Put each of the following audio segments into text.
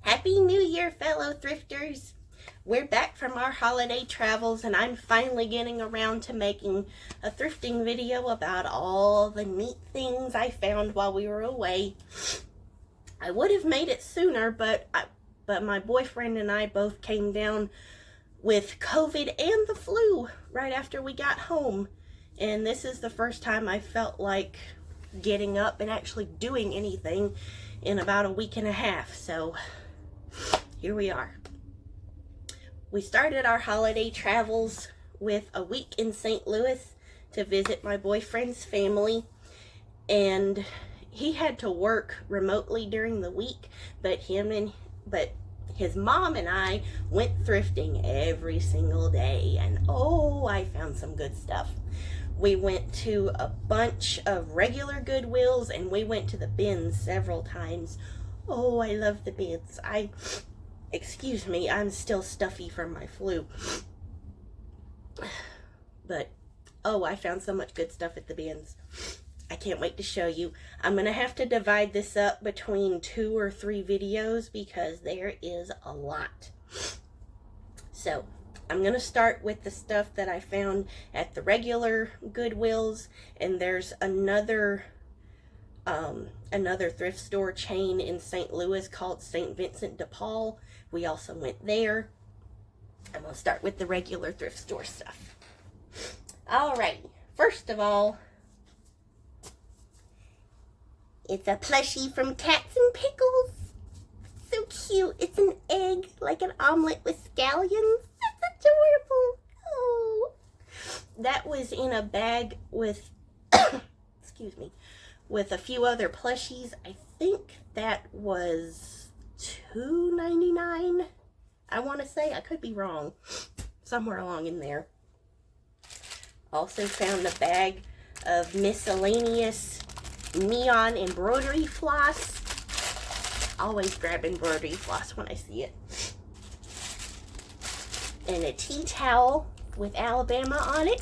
Happy New Year, fellow thrifters! We're back from our holiday travels, and I'm finally getting around to making a thrifting video about all the neat things I found while we were away. I would have made it sooner, but my boyfriend and I both came down with COVID and the flu right after we got home. And this is the first time I felt like getting up and actually doing anything in about a week and a half. So here we are. We started our holiday travels with a week in St. Louis to visit my boyfriend's family, and he had to work remotely during the week, but his mom and I went thrifting every single day, and oh, I found some good stuff. We went to a bunch of regular Goodwills, and we went to the bins several times. Oh, I love the bins. Excuse me, I'm still stuffy from my flu. But, oh, I found so much good stuff at the bins. I can't wait to show you. I'm going to have to divide this up between 2 or 3 videos because there is a lot. So, I'm going to start with the stuff that I found at the regular Goodwills, and there's another thrift store chain in St. Louis called St. Vincent de Paul. We also went there. I'm going to start with the regular thrift store stuff. Alright, first of all, it's a plushie from Cats and Pickles. So cute. It's an egg, like an omelet with scallions. That's adorable. Oh. That was in a bag with, excuse me, with a few other plushies. I think that was $2.99. I want to say. I could be wrong. Somewhere along in there. Also found a bag of miscellaneous neon embroidery floss. Always grab embroidery floss when I see it. And a tea towel with Alabama on it.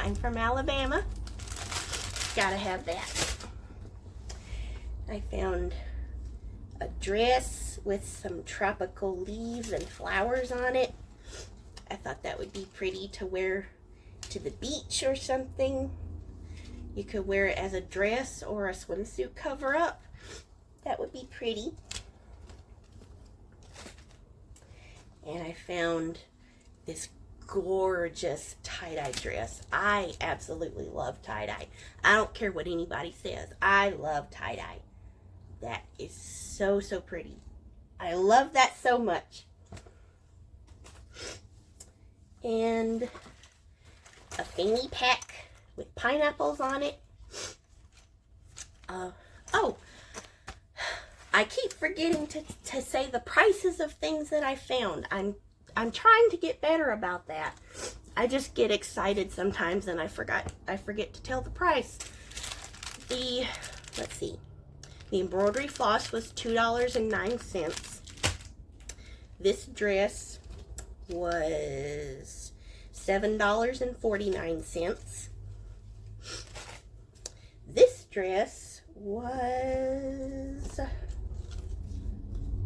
I'm from Alabama. Gotta have that. I found a dress with some tropical leaves and flowers on it. I thought that would be pretty to wear to the beach or something. You could wear it as a dress or a swimsuit cover-up. That would be pretty. And I found this gorgeous tie-dye dress. I absolutely love tie-dye. I don't care what anybody says. I love tie-dye. That is so, so pretty. I love that so much. And a fanny pack with pineapples on it. Oh, I keep forgetting to say the prices of things that I found. I'm trying to get better about that. I just get excited sometimes and I forget to tell the price. Let's see. The embroidery floss was $2.09. This dress was $7.49. This dress was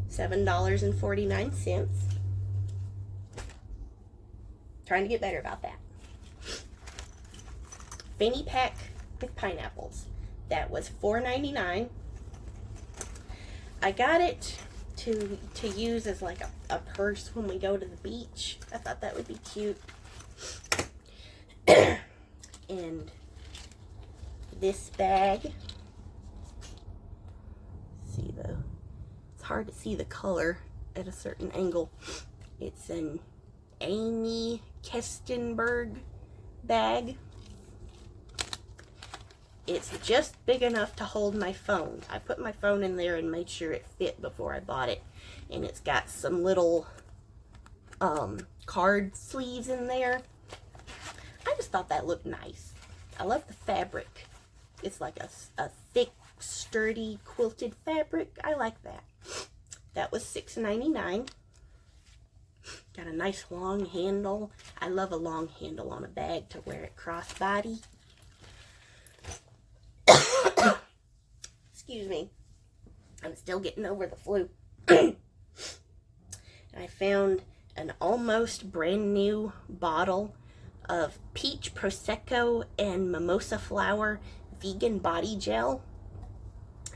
$7.49. Trying to get better about that. Fanny pack with pineapples. That was $4.99. I got it to use as like a purse when we go to the beach. I thought that would be cute. And this bag, it's hard to see the color at a certain angle. It's an Amy Kestenberg bag. It's just big enough to hold my phone. I put my phone in there and made sure it fit before I bought it. And it's got some little card sleeves in there. I just thought that looked nice. I love the fabric. It's like a thick, sturdy, quilted fabric. I like that. That was $6.99. Got a nice long handle. I love a long handle on a bag to wear it crossbody. Excuse me. I'm still getting over the flu. I found an almost brand new bottle of peach prosecco and mimosa flower vegan body gel.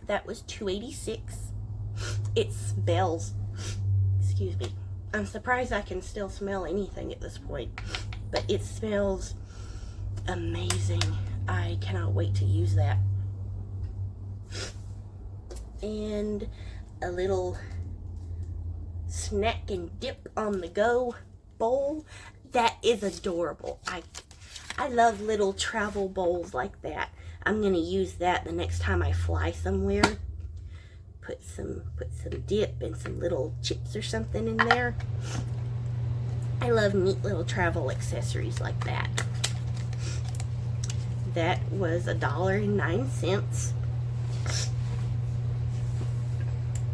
That was $2.86. It smells, excuse me, I'm surprised I can still smell anything at this point, but it smells amazing. I cannot wait to use that. And a little snack and dip on the go bowl. That is adorable. I love little travel bowls like that. I'm gonna use that the next time I fly somewhere. Put some dip and some little chips or something in there. I love neat little travel accessories like that. That was $1.09.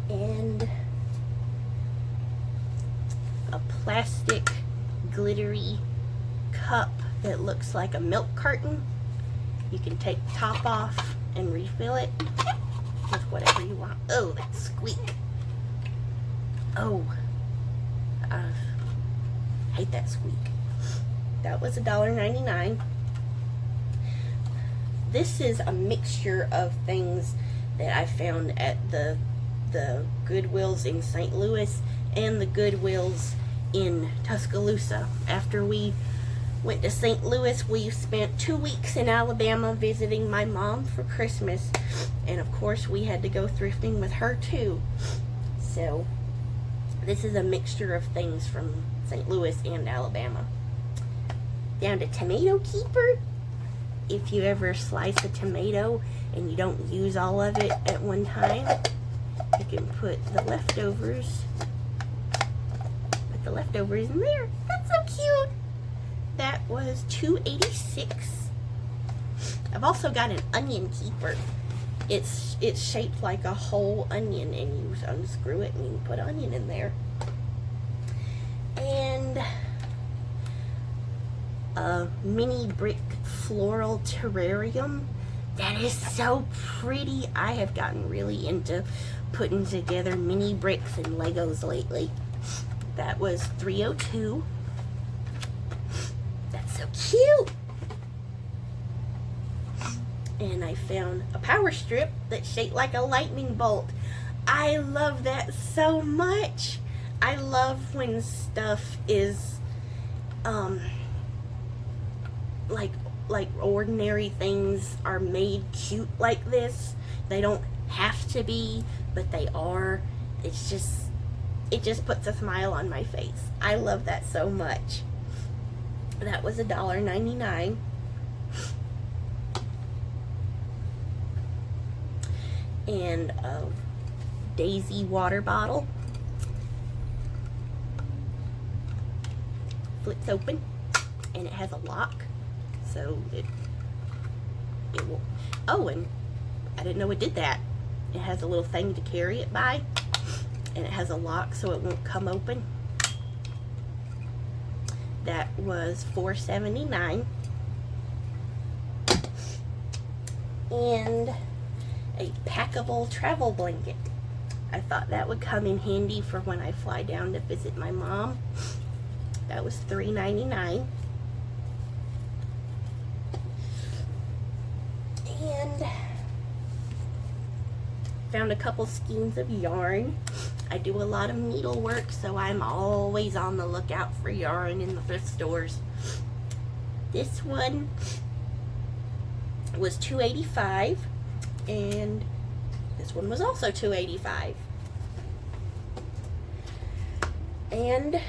And a plastic glittery cup that looks like a milk carton. You can take the top off and refill it with whatever you want. Oh, that squeak. Oh, I hate that squeak. That was $1.99. This is a mixture of things that I found at the Goodwills in St. Louis and the Goodwills in Tuscaloosa. After we went to St. Louis, we spent 2 weeks in Alabama visiting my mom for Christmas, and of course we had to go thrifting with her too. So this is a mixture of things from St. Louis and Alabama. Down to tomato keeper. If you ever slice a tomato and you don't use all of it at one time, you can put the leftovers in there. That's so cute. That was $2.86. I've also got an onion keeper. It's shaped like a whole onion, and you unscrew it and you put onion in there. And a mini brick floral terrarium. That is so pretty. I have gotten really into putting together mini bricks and Legos lately. That was $3.02. That's so cute. And I found a power strip that's shaped like a lightning bolt. I love that so much. I love when stuff is like ordinary things are made cute like this. They don't have to be, but they are. It just puts a smile on my face. I love that so much. That was $1.99. And a Daisy water bottle. Flips open and it has a lock, so it will. Oh, and I didn't know it did that. It has a little thing to carry it by, and it has a lock so it won't come open. That was $4.79. And a packable travel blanket. I thought that would come in handy for when I fly down to visit my mom. That was $3.99. And found a couple skeins of yarn. I do a lot of needlework, so I'm always on the lookout for yarn in the thrift stores. This one was $2.85, and this one was also $2.85. And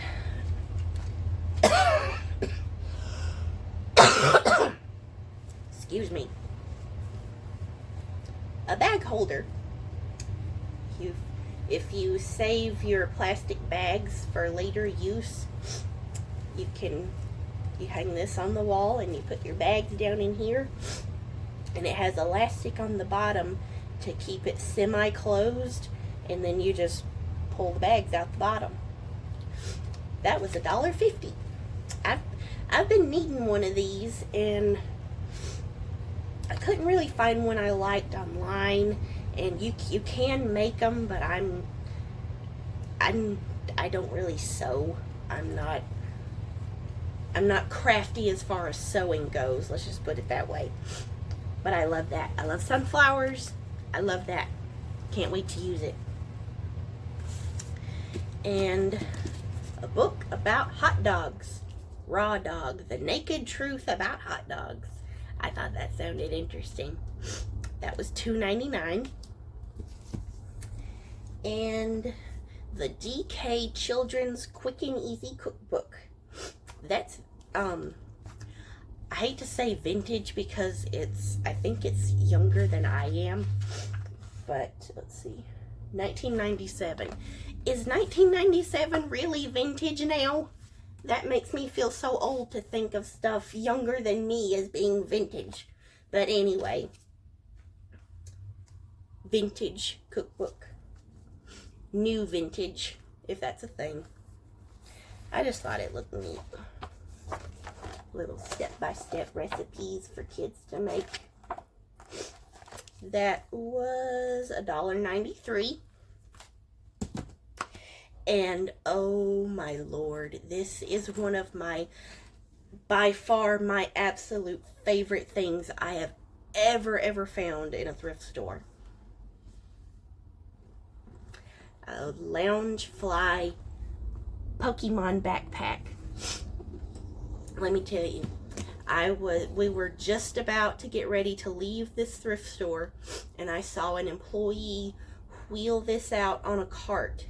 excuse me, a bag holder. If you save your plastic bags for later use, you hang this on the wall and you put your bags down in here, and it has elastic on the bottom to keep it semi-closed, and then you just pull the bags out the bottom. That was $1.50. I've been needing one of these, and I couldn't really find one I liked online. And you can make them, but I don't really sew. I'm not crafty as far as sewing goes. Let's just put it that way. But I love that. I love sunflowers. I love that. Can't wait to use it. And a book about hot dogs. Raw Dog, The Naked Truth About Hot Dogs. I thought that sounded interesting. That was $2.99. And the DK Children's Quick and Easy Cookbook. That's, I hate to say vintage because I think it's younger than I am. But, let's see, 1997. Is 1997 really vintage now? That makes me feel so old to think of stuff younger than me as being vintage. But anyway, vintage cookbook. New vintage, if that's a thing. I just thought it looked neat. Little step-by-step recipes for kids to make. That was $1.93. And oh my Lord, this is one of my, by far, my absolute favorite things I have ever found in a thrift store. A Loungefly Pokemon backpack. Let me tell you, we were just about to get ready to leave this thrift store, and I saw an employee wheel this out on a cart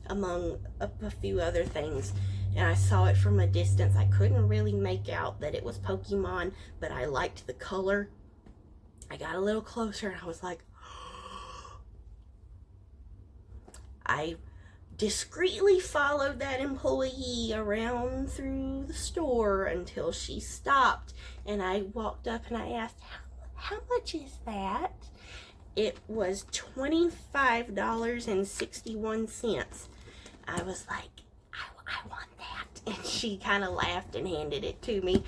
among a few other things, and I saw it from a distance. I couldn't really make out that it was Pokemon, but I liked the color. I got a little closer and I was like, I discreetly followed that employee around through the store until she stopped, and I walked up and I asked, how much is that? It was $25.61. I was like, I want that. And she kind of laughed and handed it to me.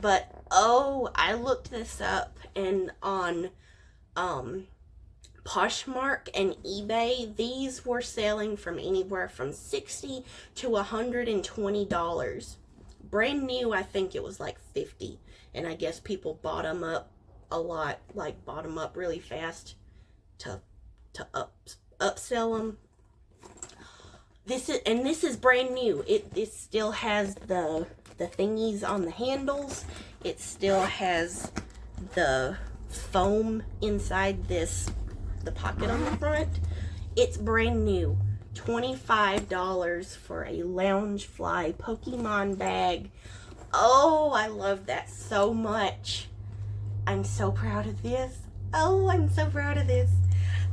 But, oh, I looked this up, and on Poshmark and eBay, these were selling from anywhere from $60 to $120. Brand new, I think it was like $50. And I guess people bought them up a lot, like bought them up really fast to upsell them. This is brand new. It still has the thingies on the handles. It still has the foam inside the pocket on the front. It's brand new. $25 for a Loungefly Pokemon bag. Oh, I love that so much. I'm so proud of this. Oh, I'm so proud of this.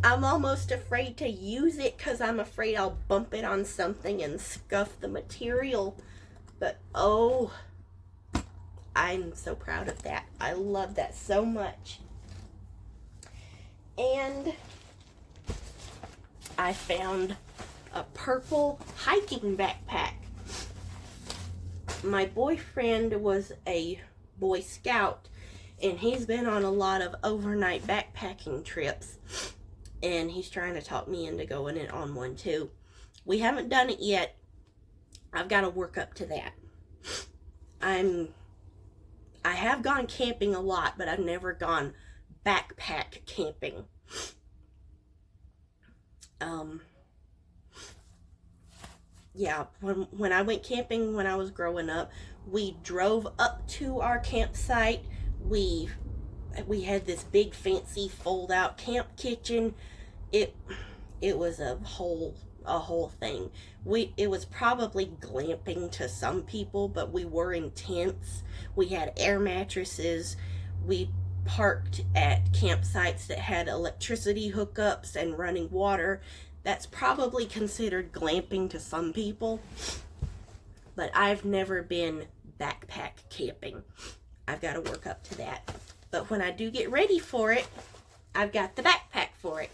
I'm almost afraid to use it because I'm afraid I'll bump it on something and scuff the material. But oh, I'm so proud of that. I love that so much. And I found a purple hiking backpack. My boyfriend was a Boy Scout, and he's been on a lot of overnight backpacking trips, and he's trying to talk me into going in on one too. We haven't done it yet. I've got to work up to that. I have gone camping a lot, but I've never gone backpack camping. Yeah, when I went camping when I was growing up, we drove up to our campsite. We had this big fancy fold out camp kitchen. It was a whole thing. It was probably glamping to some people, but we were in tents. We had air mattresses. We parked at campsites that had electricity hookups and running water. That's probably considered glamping to some people, but I've never been backpack camping. I've got to work up to that. But when I do get ready for it, I've got the backpack for it.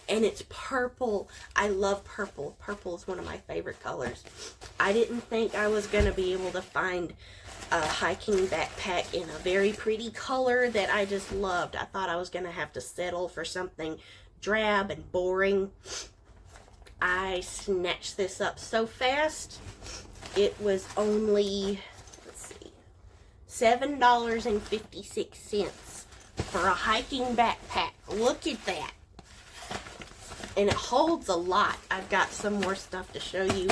And it's purple. I love purple. Purple is one of my favorite colors. I didn't think I was going to be able to find a hiking backpack in a very pretty color that I just loved. I thought I was going to have to settle for something drab and boring. I snatched this up so fast. It was only, let's see, $7.56 for a hiking backpack. Look at that. And it holds a lot. I've got some more stuff to show you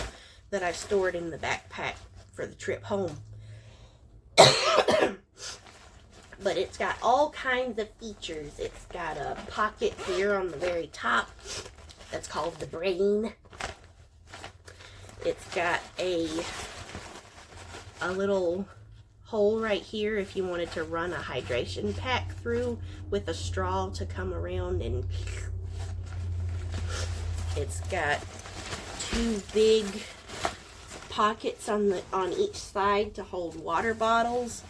that I stored in the backpack for the trip home. But it's got all kinds of features. It's got a pocket here on the very top that's called the brain. It's got a little hole right here if you wanted to run a hydration pack through with a straw to come around, and it's got two big pockets on each side to hold water bottles.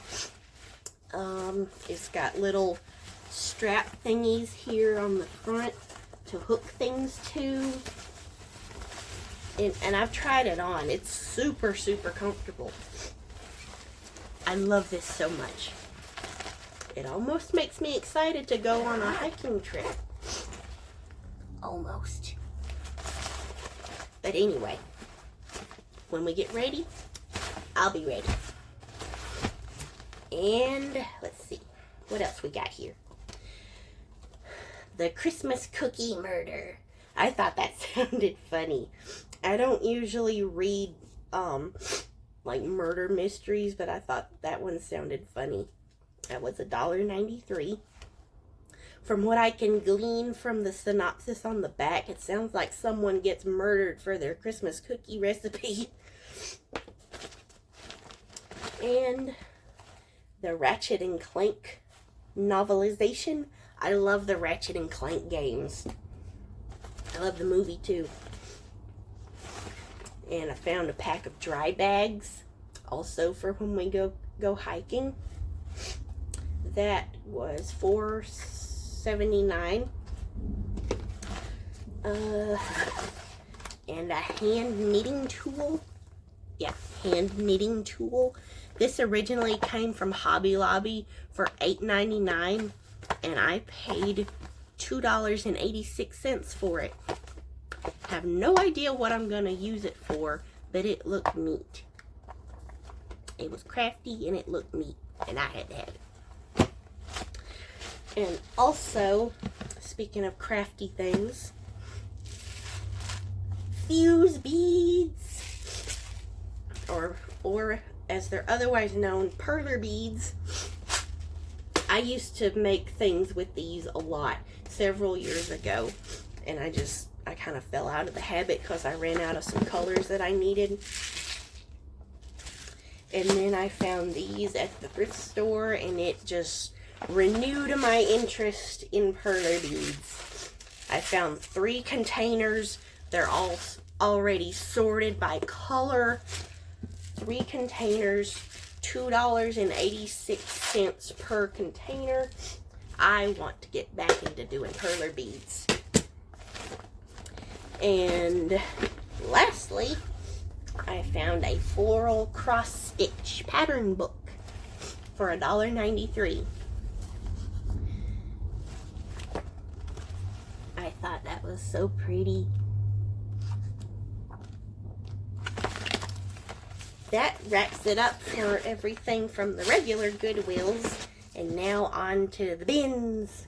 It's got little strap thingies here on the front to hook things to. And I've tried it on. It's super, super comfortable. I love this so much. It almost makes me excited to go on a hiking trip. Almost. But anyway, when we get ready, I'll be ready. And let's see, what else we got here? The Christmas cookie murder. I thought that sounded funny. I don't usually read like murder mysteries, but I thought that one sounded funny. That was $1.93. From what I can glean from the synopsis on the back, it sounds like someone gets murdered for their Christmas cookie recipe. And the Ratchet and Clank novelization. I love the Ratchet and Clank games. I love the movie too. And I found a pack of dry bags, also for when we go hiking. That was $4.79. And a hand knitting tool. Yeah, hand knitting tool. This originally came from Hobby Lobby for $8.99, and I paid $2.86 for it. Have no idea what I'm gonna use it for, but it looked neat. It was crafty and it looked neat, and I had to have it. And also, speaking of crafty things, fuse beads, or as they're otherwise known, perler beads. I used to make things with these a lot several years ago, and I kind of fell out of the habit because I ran out of some colors that I needed. And then I found these at the thrift store, and it just renewed my interest in perler beads. I found 3 containers. They're all already sorted by color. 3 containers, $2.86 per container. I want to get back into doing perler beads. And lastly, I found a floral cross stitch pattern book for $1.93. I thought that was so pretty. That wraps it up for everything from the regular Goodwills. And now on to the bins.